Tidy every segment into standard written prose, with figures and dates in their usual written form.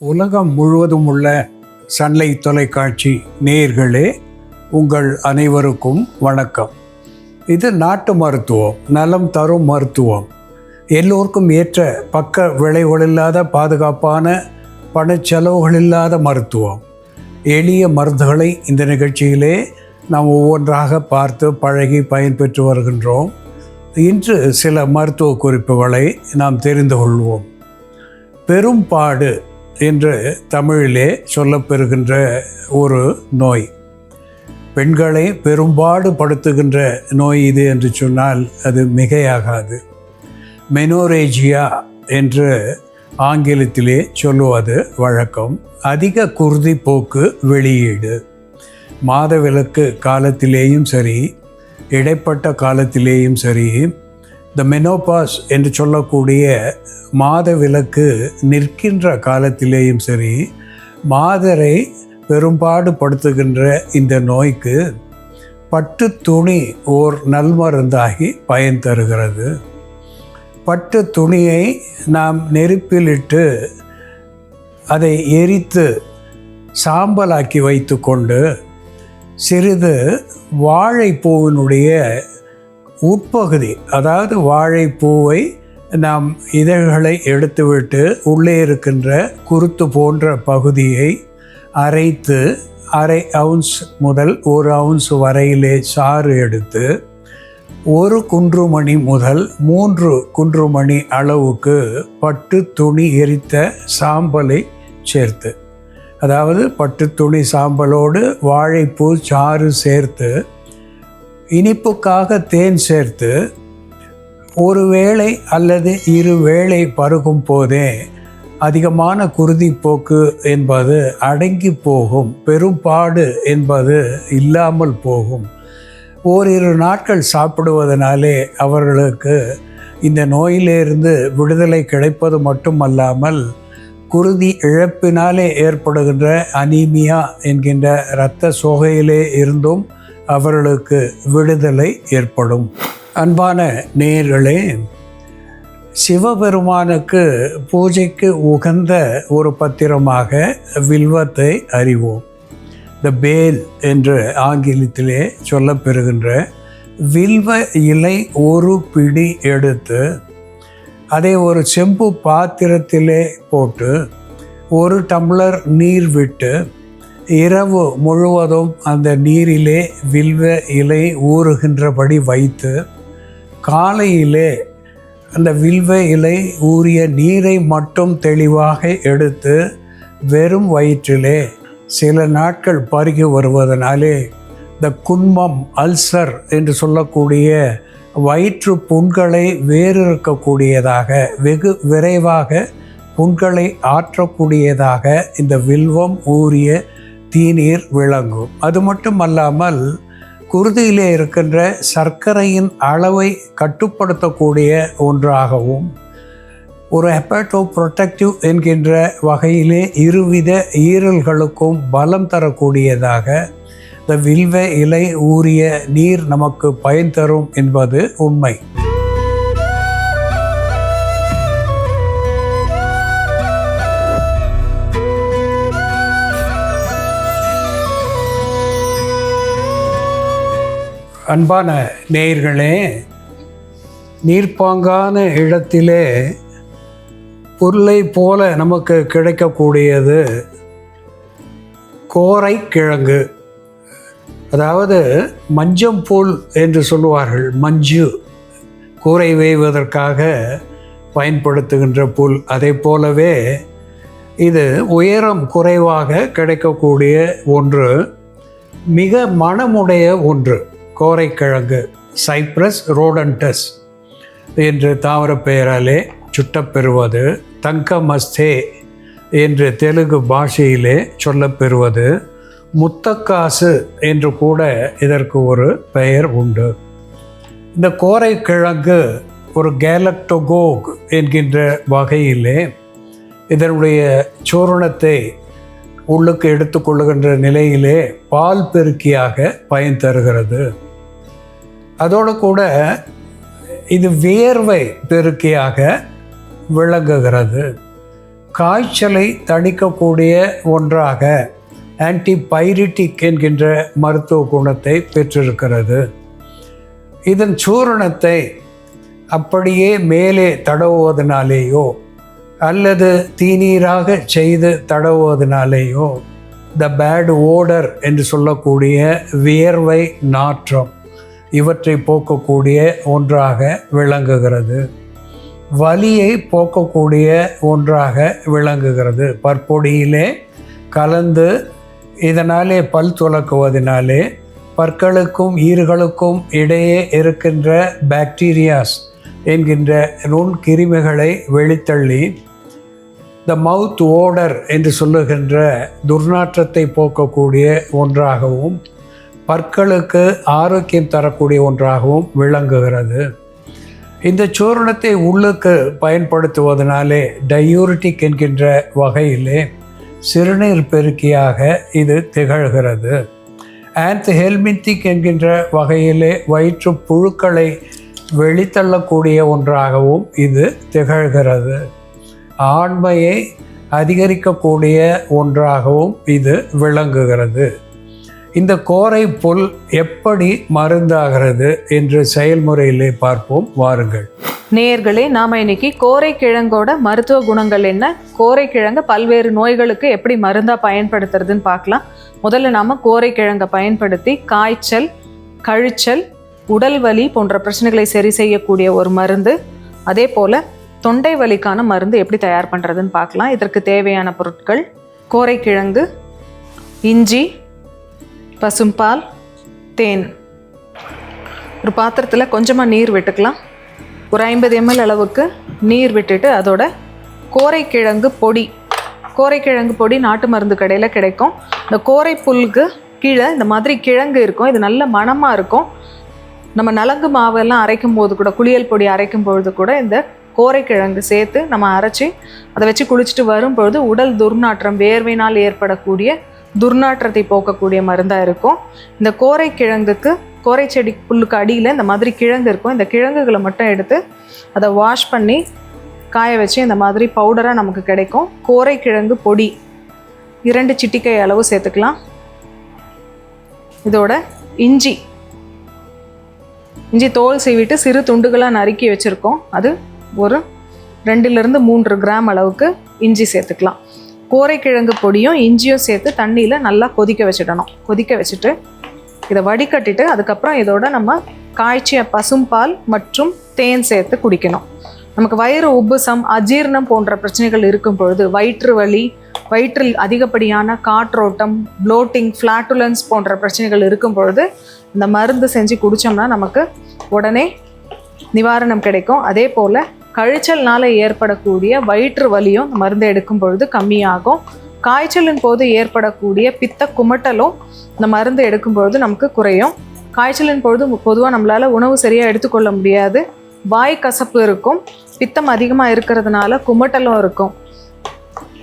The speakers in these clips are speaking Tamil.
உலகம் முழுவதும் உள்ள சன்லைட் தொலைக்காட்சி நேயர்களே, உங்கள் அனைவருக்கும் வணக்கம். இது நாட்டு மருத்துவம், நலம் தரும் மருத்துவம், எல்லோருக்கும் ஏற்ற பக்க விளைவுகளில்லாத பாதுகாப்பான பணச்செலவுகளில்லாத மருத்துவம். எளிய மருந்துகளை இந்த நிகழ்ச்சியிலே நாம் ஒவ்வொன்றாக பார்த்து பழகி பயன்பெற்று வருகின்றோம். இன்று சில மருத்துவ குறிப்புகளை நாம் தெரிந்து கொள்வோம். பெரும்பாடு என்று தமிழிலே சொல்லப்பெறுகின்ற ஒரு நோய், பெண்களை பெரும்பாடு படுத்துகின்ற நோய் இது என்று சொன்னால் அது மிகையாகாது. மெனோரேஜியா என்று ஆங்கிலத்திலே சொல்லுவது வழக்கம். அதிக குருதி போக்கு வெளியீடு மாதவிலக்கு காலத்திலேயும் சரி, இடைப்பட்ட காலத்திலேயும் சரி, இந்த மெனோபாஸ் என்று சொல்லக்கூடிய மாதவிலக்கு நிற்கின்ற காலத்திலேயும் சரி, மாதரை பெரும்பாடு படுத்துகின்ற இந்த நோய்க்கு பட்டு துணி ஓர் நல்மருந்தாகி பயன் தருகிறது. பட்டு துணியை நாம் நெருப்பிலிட்டு அதை எரித்து சாம்பலாக்கி வைத்து கொண்டு சிறிது வாழைப்பூவினுடைய உட்பகுதி, அதாவது வாழைப்பூவை நாம் இதழ்களை எடுத்துவிட்டு உள்ளே இருக்கின்ற குருத்து போன்ற பகுதியை அரைத்து 1/2 அவுன்ஸ் முதல் 1 அவுன்ஸ் வரையிலே சாறு எடுத்து 1 குன்றுமணி முதல் 3 குன்றுமணி அளவுக்கு பட்டு துணி எரித்த சாம்பலை சேர்த்து, அதாவது பட்டு துணி சாம்பலோடு வாழைப்பூ சாறு சேர்த்து, இனிப்புக்காக தேன் சேர்த்து, ஒரு வேளை அல்லது 2 வேளை பருகும் போதே அதிகமான குருதிப்போக்கு என்பது அடங்கி போகும், பெரும்பாடு என்பது இல்லாமல் போகும். ஓரிரு நாட்கள் சாப்பிடுவதனாலே அவர்களுக்கு இந்த நோயிலிருந்து விடுதலை கிடைப்பது மட்டுமல்லாமல், குருதி இழப்பினாலே ஏற்படுகின்ற அனீமியா என்கின்ற இரத்த சோகையிலே இருந்தும் அவர்களுக்கு விடுதலை ஏற்படும். அன்பான நேயர்களே, சிவபெருமானுக்கு பூஜைக்கு உகந்த ஒரு பத்திரமாக வில்வத்தை அறிவோம். த பேல் என்று ஆங்கிலத்திலே சொல்லப்பெறுகின்ற வில்வ இலை 1 பிடி எடுத்து அதை ஒரு செம்பு பாத்திரத்திலே போட்டு 1 டம்ளர் நீர் விட்டு இரவு முழுவதும் அந்த நீரிலே வில்வ இலை ஊறுகின்றபடி வைத்து, காலையிலே அந்த வில்வ இலை ஊறிய நீரை மட்டும் தெளிவாக எடுத்து வெறும் வயிற்றிலே சில நாட்கள் பருகி வருவதனாலே இந்த குன்மம், அல்சர் என்று சொல்லக்கூடிய வயிற்று புண்களை வேறிருக்கக்கூடியதாக, வெகு விரைவாக புண்களை ஆற்றக்கூடியதாக இந்த வில்வம் ஊறிய தீநீர் விளங்கும். அது மட்டுமல்லாமல் குருதியிலே இருக்கின்ற சர்க்கரையின் அளவை கட்டுப்படுத்தக்கூடிய ஒன்றாகவும், ஒரு ஹெப்பாட்டோ புரொடெக்டிவ் என்கின்ற வகையிலே இருவித ஈரல்களுக்கும் பலம் தரக்கூடியதாக இந்த வில்வ இலை ஊறிய நீர் நமக்கு பயன் தரும் என்பது உண்மை. அன்பான நேயர்களே, நீர்ப்பாங்கான இடத்திலே பொருளை போல நமக்கு கிடைக்கக்கூடியது கோரை கிழங்கு, அதாவது மஞ்சம்புல் என்று சொல்லுவார்கள். மஞ்சு கூரை வேய்வதற்காக பயன்படுத்துகின்ற புல். அதை போலவே இது உயரம் குறைவாக கிடைக்கக்கூடிய ஒன்று, மிக மணமுடைய ஒன்று. கோரைக்கிழங்கு சைப்ரஸ் ரோடன்டஸ் என்று தாவர பெயராலே சுட்டப்பெறுவது, தங்கமஸ்தே என்று தெலுங்கு பாஷையிலே சொல்லப்பெறுவது, முத்தக்காசு என்று கூட இதற்கு ஒரு பெயர் உண்டு. இந்த கோரைக்கிழங்கு ஒரு கேலக்டோகோக் என்கின்ற வகையிலே இதனுடைய சூரணத்தை உள்ளுக்கு எடுத்துக்கொள்ளுகின்ற நிலையிலே பால் பெருக்கியாக பயன் தருகிறது. அதோடு கூட இது வியர்வை பெருக்கியாக விளங்குகிறது. காய்ச்சலை தணிக்கக்கூடிய ஒன்றாக ஆன்டிபைரிட்டிக் என்கின்ற மருத்துவ குணத்தை பெற்றிருக்கிறது. இதன் சூரணத்தை அப்படியே மேலே தடவுவதனாலேயோ அல்லது தீநீராக செய்து தடவுவதனாலேயோ த பேட் ஓடர் என்று சொல்லக்கூடிய வியர்வை நாற்றம் இவற்றை போக்கக்கூடிய ஒன்றாக விளங்குகிறது. வலியை போக்கக்கூடிய ஒன்றாக விளங்குகிறது. பற்பொடியிலே கலந்து இதனாலே பல் துலக்குவதனாலே பற்களுக்கும் ஈறுகளுக்கும் இடையே இருக்கின்ற பாக்டீரியாஸ் என்கின்ற நுண்கிருமிகளை வெளித்தள்ளி த மவுத் ஓடர் என்று சொல்லுகின்ற துர்நாற்றத்தை போக்கக்கூடிய ஒன்றாகவும் பற்களுக்கு ஆரோக்கியம் தரக்கூடிய ஒன்றாகவும் விளங்குகிறது. இந்த சூரணத்தை உள்ளுக்கு பயன்படுத்துவதனாலே டயூரிட்டிக் என்கின்ற வகையிலே சிறுநீர் பெருக்கியாக இது திகழ்கிறது. ஆன்த்ஹெல்மின்திக் என்கின்ற வகையிலே வயிற்று புழுக்களை வெளித்தள்ளக்கூடிய ஒன்றாகவும் இது திகழ்கிறது. ஆண்மையை அதிகரிக்கக்கூடிய ஒன்றாகவும் இது விளங்குகிறது. இந்த கோரை புல் எப்படி மருந்தாகிறது என்று செயல்முறையிலே பார்ப்போம், வாருங்கள். நேயர்களே, நாம் இன்னைக்கு கோரைக்கிழங்கோட மருத்துவ குணங்கள் என்ன, கோரைக்கிழங்கு பல்வேறு நோய்களுக்கு எப்படி மருந்தாக பயன்படுத்துறதுன்னு பார்க்கலாம். முதல்ல நாம் கோரைக்கிழங்கை பயன்படுத்தி காய்ச்சல், கழிச்சல், உடல் வலி போன்ற பிரச்சனைகளை சரி செய்யக்கூடிய ஒரு மருந்து, அதே போல் தொண்டை வலிக்கான மருந்து எப்படி தயார் பண்ணுறதுன்னு பார்க்கலாம். இதற்கு தேவையான பொருட்கள்: கோரைக்கிழங்கு, இஞ்சி, பசும்பால், தேன். ஒரு பாத்திரத்தில் கொஞ்சமாக நீர் விட்டுக்கலாம். ஒரு 50 ml அளவுக்கு நீர் விட்டுட்டு அதோட கோரைக்கிழங்கு பொடி, கோரைக்கிழங்கு பொடி நாட்டு மருந்து கடையில் கிடைக்கும். இந்த கோரை புல்லுக்கு கீழே இந்த மாதிரி கிழங்கு இருக்கும். இது நல்ல மணமாக இருக்கும். நம்ம நலங்கு மாவெல்லாம் அரைக்கும் போது கூட, குளியல் பொடி அரைக்கும் பொழுது கூட இந்த கோரைக்கிழங்கு சேர்த்து நம்ம அரைச்சி அதை வச்சு குளிச்சுட்டு வரும்பொழுது உடல் துர்நாற்றம், வேர்வையினால் ஏற்படக்கூடிய துர்நாற்றத்தை போக்கக்கூடிய மருந்தாக இருக்கும். இந்த கோரைக்கிழங்குக்கு, கோரை செடி புல்லுக்கு அடியில் இந்த மாதிரி கிழங்கு இருக்கும். இந்த கிழங்குகளை மட்டும் எடுத்து அதை வாஷ் பண்ணி காய வச்சு இந்த மாதிரி பவுடராக நமக்கு கிடைக்கும். கோரைக்கிழங்கு பொடி 2 சிட்டிகை அளவு சேர்த்துக்கலாம். இதோட இஞ்சி தோல் சீவிட்டு சிறு துண்டுகளாக நறுக்கி வச்சுருக்கோம். அது ஒரு 2-3 கிராம் அளவுக்கு இஞ்சி சேர்த்துக்கலாம். கோரைக்கிழங்கு பொடியும் இஞ்சியும் சேர்த்து தண்ணியில் நல்லா கொதிக்க வச்சிடணும். கொதிக்க வச்சுட்டு இதை வடிகட்டிட்டு அதுக்கப்புறம் இதோட நம்ம காய்ச்சிய பசும்பால் மற்றும் தேன் சேர்த்து குடிக்கணும். நமக்கு வயிறு உப்புசம், அஜீர்ணம் போன்ற பிரச்சனைகள் இருக்கும் பொழுது, வயிற்று வலி, வயிற்றில் அதிகப்படியான காற்றோட்டம், ப்ளோட்டிங், ஃப்ளாட்டுலன்ஸ் போன்ற பிரச்சனைகள் இருக்கும் பொழுது இந்த மருந்து செஞ்சு குடித்தோம்னா நமக்கு உடனே நிவாரணம் கிடைக்கும். அதே போல் கழிச்சல்னால் ஏற்படக்கூடிய வயிற்று வலியும் இந்த மருந்து எடுக்கும் பொழுது கம்மியாகும். காய்ச்சலின் போது ஏற்படக்கூடிய பித்த குமட்டலும் இந்த மருந்து எடுக்கும் பொழுது நமக்கு குறையும். காய்ச்சலின் பொழுது பொதுவாக நம்மளால் உணவு சரியாக எடுத்துக்கொள்ள முடியாது. வாய் கசப்பு இருக்கும், பித்தம் அதிகமாக இருக்கிறதுனால குமட்டலும் இருக்கும்.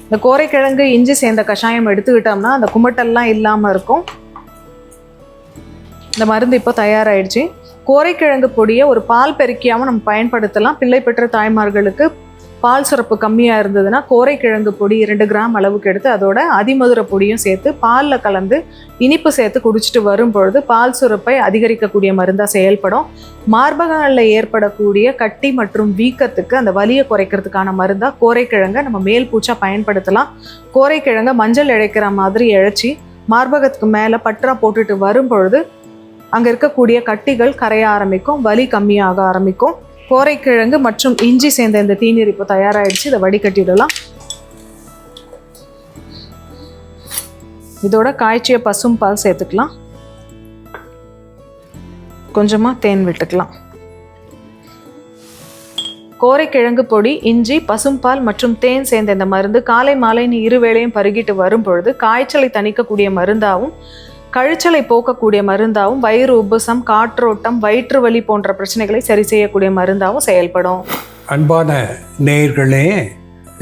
இந்த கோரைக்கிழங்கு இஞ்சி சேர்ந்த கஷாயம் எடுத்துக்கிட்டோம்னா அந்த குமட்டல்லாம் இல்லாமல் இருக்கும். இந்த மருந்து இப்போ தயாராகிடுச்சு. கோரைக்கிழங்கு பொடியை ஒரு பால் பெருக்கியாகவும் நம்ம பயன்படுத்தலாம். பிள்ளை பெற்ற தாய்மார்களுக்கு பால் சுரப்பு கம்மியாக இருந்ததுன்னா கோரைக்கிழங்கு பொடி 2 கிராம் அளவுக்கு எடுத்து அதோட அதிமதுர பொடியும் சேர்த்து பாலில் கலந்து இனிப்பு சேர்த்து குடிச்சிட்டு வரும்பொழுது பால் சுரப்பை அதிகரிக்கக்கூடிய மருந்தாக செயல்படும். மார்பகங்களில் ஏற்படக்கூடிய கட்டி மற்றும் வீக்கத்துக்கு அந்த வலியை குறைக்கிறதுக்கான மருந்தாக கோரைக்கிழங்கை நம்ம மேல் பூச்சாக பயன்படுத்தலாம். கோரைக்கிழங்கை மஞ்சள் இழைக்கிற மாதிரி இழைச்சி மார்பகத்துக்கு மேலே பற்றா போட்டுட்டு வரும்பொழுது அங்கே இருக்கக்கூடிய கட்டிகள் கரைய ஆரம்பிக்கும், வலி கம்மியாக ஆரம்பிக்கும். கோரைக்கிழங்கு மற்றும் இஞ்சி சேர்ந்த இந்த தீநீர் இப்போ தயாராகிடுச்சு. இதை வடிகட்டிடலாம். இதோட காய்ச்சிய பசும்பால் சேர்த்துக்கலாம். கொஞ்சமாக தேன் விட்டுக்கலாம். கோரைக்கிழங்கு பொடி, இஞ்சி, பசும்பால் மற்றும் தேன் சேர்ந்த இந்த மருந்து காலை மாலைன்னு 2 வேளையும் பருகிட்டு வரும் பொழுது காய்ச்சலை தணிக்கக்கூடிய மருந்தாகவும் கழிச்சலை போக்கக்கூடிய மருந்தாகவும் வயிறு உப்புசம், காற்றோட்டம், வயிற்று வலி போன்ற பிரச்சனைகளை சரி செய்யக்கூடிய மருந்தாகவும் செயல்படும். அன்பான நேயர்களே,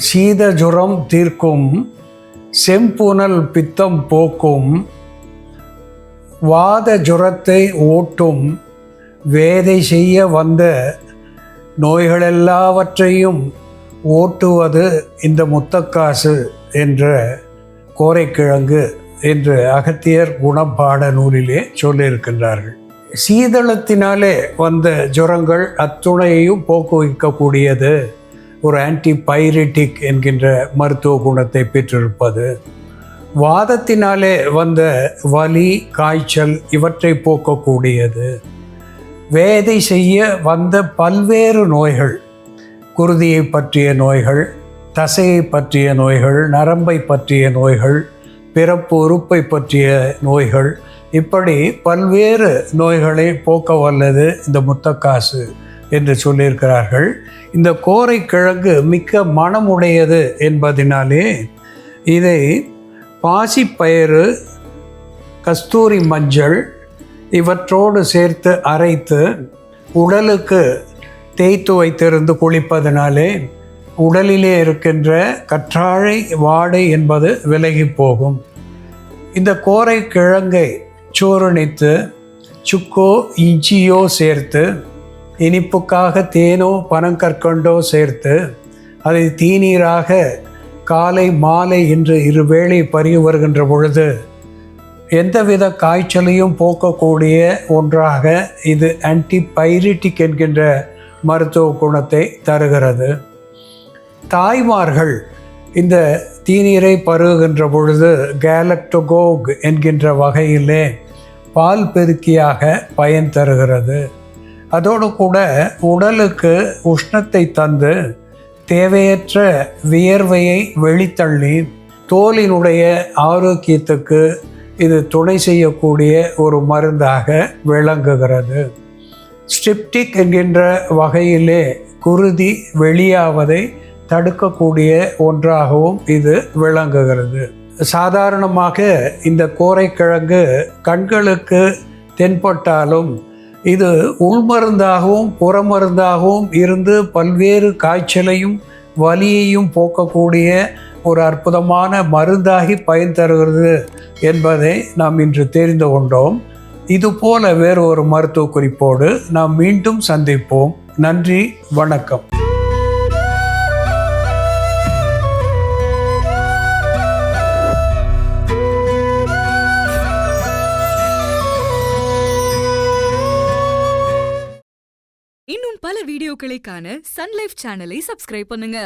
சீத ஜுரம் தீர்க்கும், செம்புனல் பித்தம் போக்கும், வாத ஜுரத்தை ஓட்டும், வேதை செய்ய வந்த நோய்களெல்லாவற்றையும் ஓட்டுவது இந்த முத்தக்காசு என்ற கோரைக்கிழங்கு என்று அகத்தியர் குணப்பாட நூலிலே சொல்லியிருக்கின்றார்கள். சீதளத்தினாலே வந்த ஜுரங்கள் அத்துணையையும் போக்குவிக்கக்கூடியது, ஒரு ஆன்டிபைரிட்டிக் என்கின்ற மருத்துவ குணத்தை பெற்றிருப்பது. வாதத்தினாலே வந்த வலி, காய்ச்சல் இவற்றை போக்கக்கூடியது. வேதை செய்ய வந்த பல்வேறு நோய்கள், குருதியை பற்றிய நோய்கள், தசையை பற்றிய நோய்கள், நரம்பை பற்றிய நோய்கள், பிறப்பு உறுப்பை பற்றிய நோய்கள், இப்படி பல்வேறு நோய்களை போக்க வல்லது இந்த முத்தக்காசு என்று சொல்லியிருக்கிறார்கள். இந்த கோரைக்கிழங்கு மிக்க மணமுடையது என்பதினாலே இதை பாசிப்பயிறு, கஸ்தூரி மஞ்சள் இவற்றோடு சேர்த்து அரைத்து உடலுக்கு தேய்த்து வைத்திருந்து குளிப்பதனாலே உடலிலே இருக்கின்ற கற்றாழை வாடை என்பது விலகி போகும். இந்த கோரைக்கிழங்கை சூரணித்து சுக்கோ இஞ்சியோ சேர்த்து, இனிப்புக்காக தேனோ பனங்கற்கண்டோ சேர்த்து, அதை தீநீராக காலை மாலை என்று இருவேளை பருகி வருகின்ற பொழுது எந்தவித காய்ச்சலையும் போக்கக்கூடிய ஒன்றாக இது ஆன்டிபைரிட்டிக் என்கின்ற மருத்துவ குணத்தை தருகிறது. தாய்மார்கள் இந்த தீநீரை பருகுகின்ற பொழுது கேலக்டோகோக் என்கின்ற வகையிலே பால் பெருக்கியாக பயன் தருகிறது. அதோடு கூட உடலுக்கு உஷ்ணத்தை தந்து தேவையற்ற வியர்வையை வெளித்தள்ளி தோலினுடைய ஆரோக்கியத்துக்கு இது துணை செய்யக்கூடிய ஒரு மருந்தாக விளங்குகிறது. ஸ்டிப்டிக் என்கின்ற வகையிலே குருதி வெளியாவதை தடுக்கக்கூடிய ஒன்றாகவும் இது விளங்குகிறது. சாதாரணமாக இந்த கோரைக்கிழங்கு கண்களுக்கு தென்பட்டாலும் இது உள்மருந்தாகவும் புறமருந்தாகவும் இருந்து பல்வேறு காய்ச்சலையும் வலியையும் போக்கக்கூடிய ஒரு அற்புதமான மருந்தாகி பயன் தருகிறது என்பதை நாம் இன்று தெரிந்து கொண்டோம். இதுபோல வேறு ஒரு மருத்துவ குறிப்போடு நாம் மீண்டும் சந்திப்போம். நன்றி, வணக்கம். இன்னும் பல வீடியோக்களை காண சன் லைஃப் சேனலை சப்ஸ்கிரைப் பண்ணுங்க.